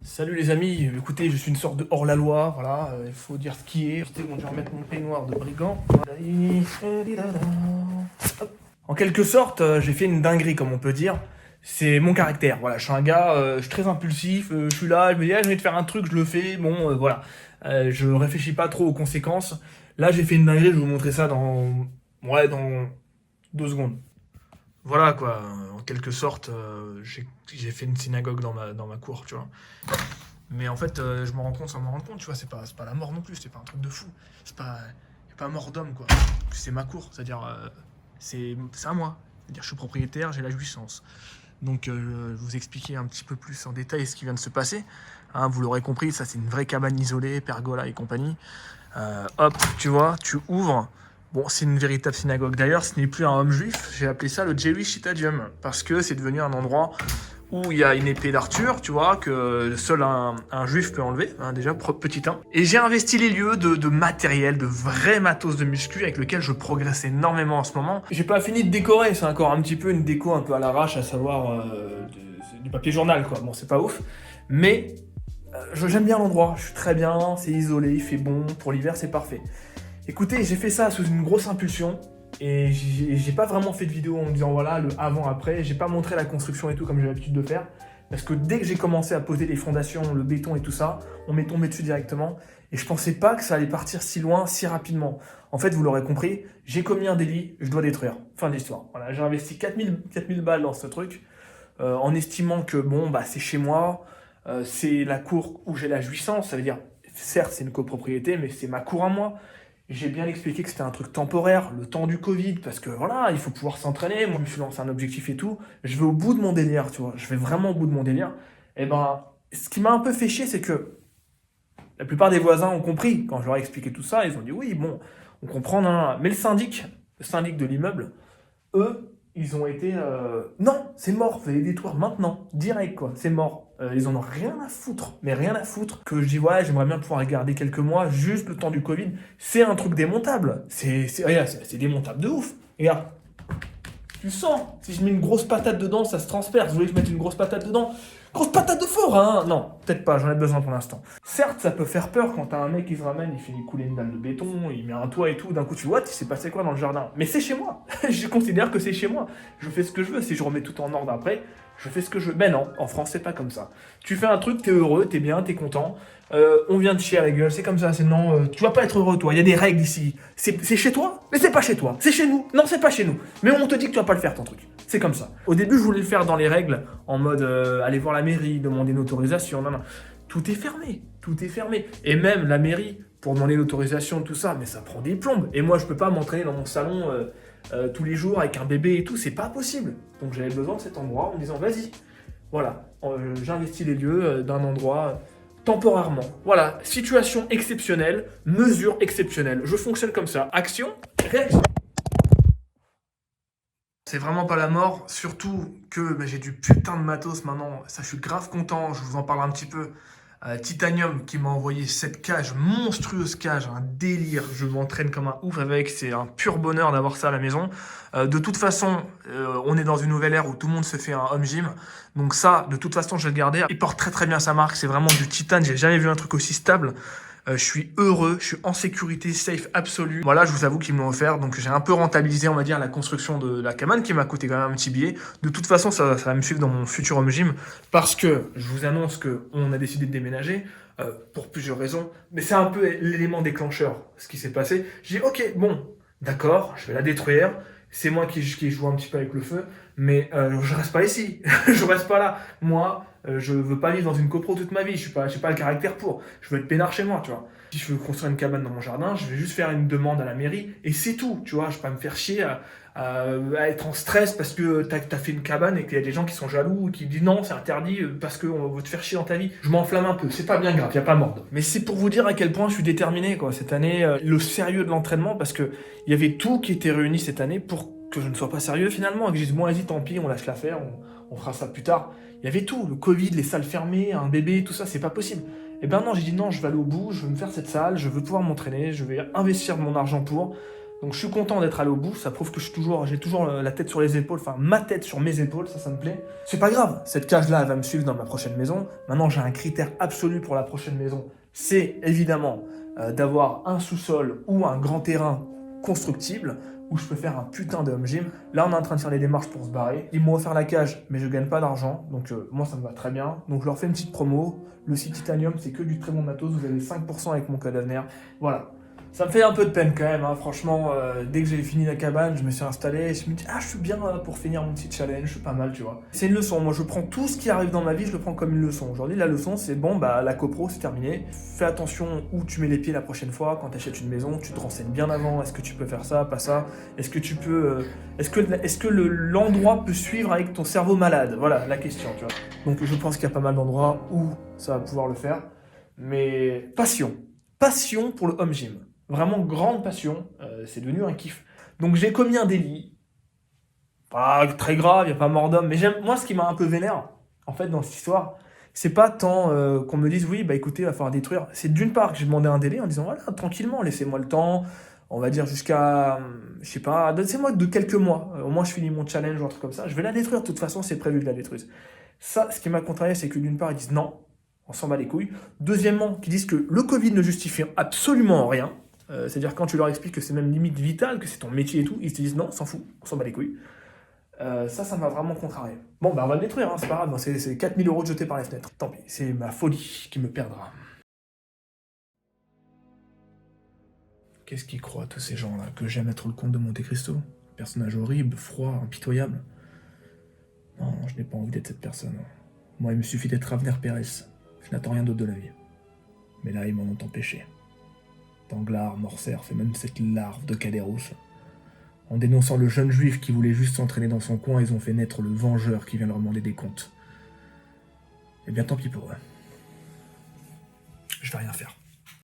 Salut les amis, écoutez, je suis une sorte de hors-la-loi, voilà, il faut dire ce qui est. Bon, je vais remettre mon peignoir de brigand. Hop. En quelque sorte, j'ai fait une dinguerie, comme on peut dire. C'est mon caractère, voilà, je suis un gars, je suis très impulsif, je suis là, je me dis, ah, j'ai envie de faire un truc, je le fais, bon, voilà. Je réfléchis pas trop aux conséquences. Là, j'ai fait une dinguerie, je vais vous montrer ça dans 2 secondes. Voilà, quoi, en quelque sorte, j'ai fait une synagogue dans ma cour, tu vois. Mais en fait, je me rends compte sans me rendre compte, tu vois, c'est pas la mort non plus, c'est pas un truc de fou. C'est pas mort d'homme, quoi. C'est ma cour, c'est-à-dire, c'est à moi. C'est-à-dire, je suis propriétaire, j'ai la jouissance. Donc, je vais vous expliquer un petit peu plus en détail ce qui vient de se passer. Hein, vous l'aurez compris, ça, c'est une vraie cabane isolée, pergola et compagnie. Hop, tu vois, tu ouvres. Bon, c'est une véritable synagogue. D'ailleurs, ce n'est plus un home juif, j'ai appelé ça le Jewish Stadium, parce que c'est devenu un endroit où il y a une épée d'Arthur, tu vois, que seul un juif peut enlever, hein, déjà, petit 1. Et j'ai investi les lieux de matériel, de vrais matos de muscu avec lequel je progresse énormément en ce moment. J'ai pas fini de décorer, c'est encore un petit peu une déco un peu à l'arrache, à savoir du papier journal, quoi. Bon, c'est pas ouf, mais j'aime bien l'endroit, je suis très bien, c'est isolé, il fait bon, pour l'hiver c'est parfait. Écoutez, j'ai fait ça sous une grosse impulsion, et j'ai pas vraiment fait de vidéo en me disant voilà le avant-après, j'ai pas montré la construction et tout comme j'ai l'habitude de faire, parce que dès que j'ai commencé à poser les fondations, le béton et tout ça, on m'est tombé dessus directement, et je pensais pas que ça allait partir si loin, si rapidement. En fait, vous l'aurez compris, j'ai commis un délit, je dois détruire. Fin de l'histoire. Voilà, j'ai investi 4000 balles dans ce truc, en estimant que bon, bah c'est chez moi, c'est la cour où j'ai la jouissance, ça veut dire, certes c'est une copropriété, mais c'est ma cour à moi. J'ai bien expliqué que c'était un truc temporaire, le temps du Covid, parce que voilà, il faut pouvoir s'entraîner. Moi, je me suis lancé un objectif et tout. Je vais au bout de mon délire, tu vois. Je vais vraiment au bout de mon délire. Et ben, ce qui m'a un peu fait chier, c'est que la plupart des voisins ont compris. Quand je leur ai expliqué tout ça, ils ont dit oui, bon, on comprend, nan. Mais le syndic de l'immeuble, eux, ils ont été non, c'est mort, vous allez détruire maintenant, direct quoi, c'est mort. Ils en ont rien à foutre, mais rien à foutre. Que je dis, ouais, j'aimerais bien pouvoir garder quelques mois, juste le temps du Covid. C'est un truc démontable. Regarde, c'est démontable de ouf. Regarde, tu sens. Si je mets une grosse patate dedans, ça se transperce. Vous voulez que je mette une grosse patate dedans? Grosse patate de fort, hein? Non, peut-être pas, j'en ai besoin pour l'instant. Certes, ça peut faire peur quand t'as un mec qui se ramène, il finit couler une dalle de béton, il met un toit et tout, d'un coup tu vois, il s'est passé quoi dans le jardin? Mais c'est chez moi. Je considère que c'est chez moi. Je fais ce que je veux. Si je remets tout en ordre après, je fais ce que je veux. Mais non, en France, c'est pas comme ça. Tu fais un truc, t'es heureux, t'es bien, t'es content. On vient de chier à la gueule, c'est comme ça, c'est non, tu vas pas être heureux toi, il y a des règles ici. C'est chez toi, mais c'est pas chez toi, c'est chez nous, non c'est pas chez nous. Mais on te dit que tu vas pas le faire ton truc, c'est comme ça. Au début je voulais le faire dans les règles, en mode aller voir la mairie, demander une autorisation, non. Tout est fermé, tout est fermé. Et même la mairie, pour demander l'autorisation, tout ça, mais ça prend des plombes. Et moi je peux pas m'entraîner dans mon salon tous les jours avec un bébé et tout, c'est pas possible. Donc j'avais besoin de cet endroit en me disant vas-y, voilà, j'investis les lieux d'un endroit temporairement. Voilà, situation exceptionnelle, mesure exceptionnelle. Je fonctionne comme ça. Action, réaction. C'est vraiment pas la mort, surtout que j'ai du putain de matos maintenant. Ça, je suis grave content, je vous en parle un petit peu. Titanium qui m'a envoyé cette cage, monstrueuse cage, un délire. Je m'entraîne comme un ouf avec, c'est un pur bonheur d'avoir ça à la maison. De toute façon, on est dans une nouvelle ère où tout le monde se fait un home gym. Donc ça, de toute façon, je vais le garder. Il porte très très bien sa marque, c'est vraiment du titane. J'ai jamais vu un truc aussi stable. Je suis heureux, je suis en sécurité, safe absolu. Voilà, je vous avoue qu'ils me l'ont offert, donc j'ai un peu rentabilisé, on va dire, la construction de la cabane qui m'a coûté quand même un petit billet. De toute façon, ça va me suivre dans mon futur home gym parce que je vous annonce qu'on a décidé de déménager pour plusieurs raisons, mais c'est un peu l'élément déclencheur, ce qui s'est passé. J'ai dit, ok, bon, d'accord, je vais la détruire. C'est moi qui joue un petit peu avec le feu, mais je reste pas ici, je reste pas là. Moi, je veux pas vivre dans une copro toute ma vie, j'ai pas le caractère pour. Je veux être peinard chez moi, tu vois. Si je veux construire une cabane dans mon jardin, je vais juste faire une demande à la mairie et c'est tout, tu vois. Je vais pas me faire chier à être en stress parce que t'as fait une cabane et qu'il y a des gens qui sont jaloux, qui disent non, c'est interdit parce qu'on veut te faire chier dans ta vie. Je m'enflamme un peu, c'est pas bien grave, y a pas mort. Mais c'est pour vous dire à quel point je suis déterminé, quoi, cette année, le sérieux de l'entraînement, parce que il y avait tout qui était réuni cette année pour que je ne sois pas sérieux finalement, et que je dise, bon, vas-y, tant pis, on lâche l'affaire, on fera ça plus tard. Il y avait tout, le Covid, les salles fermées, un bébé, tout ça, c'est pas possible. Et ben non, j'ai dit non, je vais aller au bout, je veux me faire cette salle, je veux pouvoir m'entraîner, je vais investir mon argent pour. Donc je suis content d'être allé au bout, ça prouve que j'ai toujours la tête sur les épaules, enfin ma tête sur mes épaules, ça me plaît. C'est pas grave, cette cage-là, elle va me suivre dans ma prochaine maison. Maintenant, j'ai un critère absolu pour la prochaine maison. C'est évidemment d'avoir un sous-sol ou un grand terrain constructible où je peux faire un putain de home gym. Là, on est en train de faire les démarches pour se barrer. Ils m'ont offert la cage, mais je gagne pas d'argent, donc moi, ça me va très bien. Donc je leur fais une petite promo. Le site Titanium, c'est que du très bon matos. Vous avez 5% avec mon code avenir. Voilà. Ça me fait un peu de peine quand même, hein. Franchement, dès que j'ai fini la cabane, je me suis installé, et je me dis, ah, je suis bien pour finir mon petit challenge, je suis pas mal, tu vois. C'est une leçon, moi je prends tout ce qui arrive dans ma vie, je le prends comme une leçon. Aujourd'hui, la leçon, c'est bon, bah la copro, c'est terminé. Fais attention où tu mets les pieds la prochaine fois, quand tu achètes une maison, tu te renseignes bien avant, est-ce que tu peux faire ça, pas ça, est-ce que tu peux... est-ce que l'endroit peut suivre avec ton cerveau malade? Voilà, la question, tu vois. Donc je pense qu'il y a pas mal d'endroits où ça va pouvoir le faire, mais passion pour le home gym. Vraiment grande passion, c'est devenu un kiff. Donc j'ai commis un délit, pas très grave, il n'y a pas mort d'homme, mais moi ce qui m'a un peu vénère, en fait, dans cette histoire, c'est pas tant qu'on me dise oui, bah écoutez, il va falloir détruire. C'est d'une part que j'ai demandé un délai en disant voilà, tranquillement, laissez-moi le temps, on va dire jusqu'à, je sais pas, laissez-moi de quelques mois, au moins je finis mon challenge ou un truc comme ça, je vais la détruire, de toute façon c'est prévu que je la détruise. Ça, ce qui m'a contrarié, c'est que d'une part ils disent non, on s'en bat les couilles. Deuxièmement, qu'ils disent que le Covid ne justifie absolument rien. C'est-à-dire quand tu leur expliques que c'est même limite vital, que c'est ton métier et tout, ils te disent non, s'en fout, on s'en bat les couilles. Ça m'a vraiment contrarié. Bon, bah on va le détruire, hein, c'est pas grave, c'est 4000 euros de jetés par les fenêtres. Tant pis, c'est ma folie qui me perdra. Qu'est-ce qu'ils croient, tous ces gens-là, que j'aime être le comte de Monte Cristo? Personnage horrible, froid, impitoyable. Non, je n'ai pas envie d'être cette personne. Moi, il me suffit d'être Avner Pérez. Je n'attends rien d'autre de la vie. Mais là, ils m'en ont empêché. Danglars, Morcerf et même cette larve de Caderousse. En dénonçant le jeune juif qui voulait juste s'entraîner dans son coin, ils ont fait naître le vengeur qui vient leur demander des comptes. Eh bien, tant pis pour eux. Je vais rien faire.